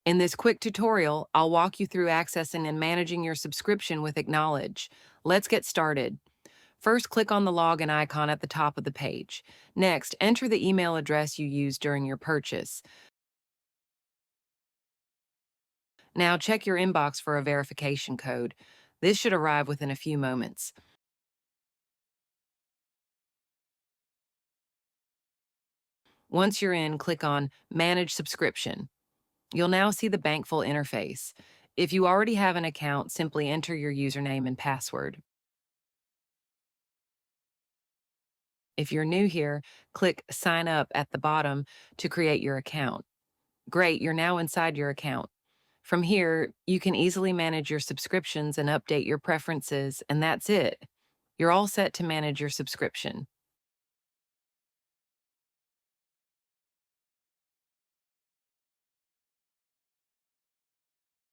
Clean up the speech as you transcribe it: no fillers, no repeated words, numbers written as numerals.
In this quick tutorial, I'll walk you through accessing and managing your subscription with Acknowledge. Let's get started. First, click on the login icon at the top of the page. Next, enter the email address you used during your purchase. Now, check your inbox for a verification code. This should arrive within a few moments. Once you're in, click on Manage Subscription. You'll now see the Bankful interface. If you already have an account, simply enter your username and password. If you're new here, click Sign Up at the bottom to create your account. Great, you're now inside your account. From here, you can easily manage your subscriptions and update your preferences, and that's it. You're all set to manage your subscription.